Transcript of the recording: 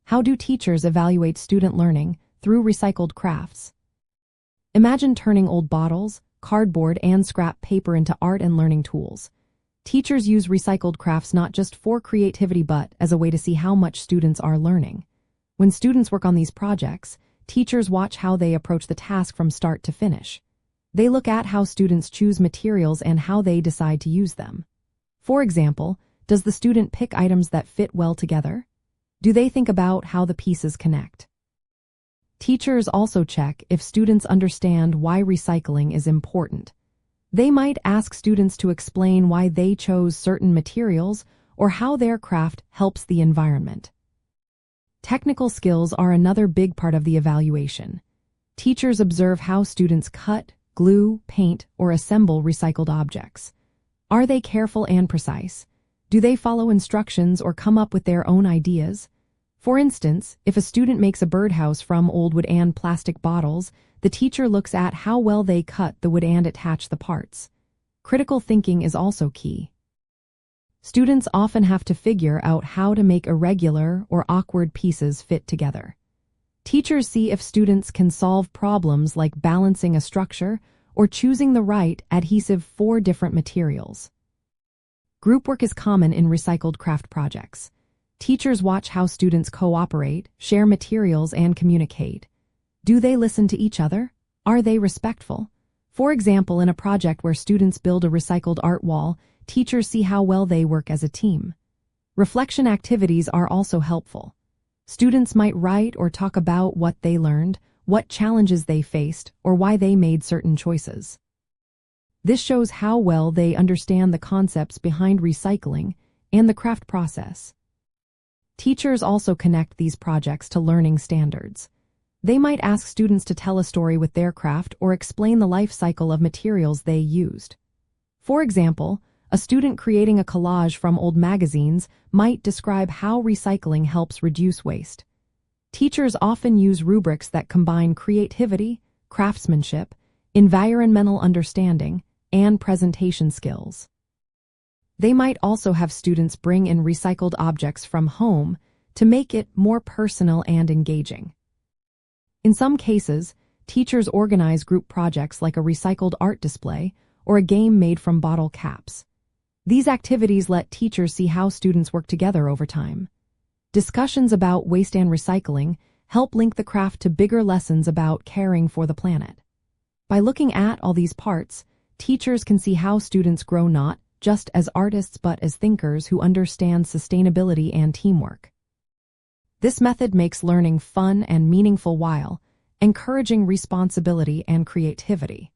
How do teachers evaluate student learning through recycled crafts? Imagine turning old bottles, cardboard, and scrap paper into art and learning tools. Teachers use recycled crafts not just for creativity but as a way to see how much students are learning. When students work on these projects, teachers watch how they approach the task from start to finish. They look at how students choose materials and how they decide to use them. For example, does the student pick items that fit well together? Do they think about how the pieces connect? Teachers also check if students understand why recycling is important. They might ask students to explain why they chose certain materials or how their craft helps the environment. Technical skills are another big part of the evaluation. Teachers observe how students cut, glue, paint, or assemble recycled objects. Are they careful and precise? Do they follow instructions or come up with their own ideas? For instance, if a student makes a birdhouse from old wood and plastic bottles, the teacher looks at how well they cut the wood and attach the parts. Critical thinking is also key. Students often have to figure out how to make irregular or awkward pieces fit together. Teachers see if students can solve problems like balancing a structure or choosing the right adhesive for different materials. Group work is common in recycled craft projects. Teachers watch how students cooperate, share materials, and communicate. Do they listen to each other? Are they respectful? For example, in a project where students build a recycled art wall, teachers see how well they work as a team. Reflection activities are also helpful. Students might write or talk about what they learned, what challenges they faced, or why they made certain choices. This shows how well they understand the concepts behind recycling and the craft process. Teachers also connect these projects to learning standards. They might ask students to tell a story with their craft or explain the life cycle of materials they used. For example, a student creating a collage from old magazines might describe how recycling helps reduce waste. Teachers often use rubrics that combine creativity, craftsmanship, environmental understanding, and presentation skills. They might also have students bring in recycled objects from home to make it more personal and engaging. In some cases, teachers organize group projects like a recycled art display or a game made from bottle caps. These activities let teachers see how students work together over time. Discussions about waste and recycling help link the craft to bigger lessons about caring for the planet. By looking at all these parts, teachers can see how students grow not just as artists but as thinkers who understand sustainability and teamwork. This method makes learning fun and meaningful while encouraging responsibility and creativity.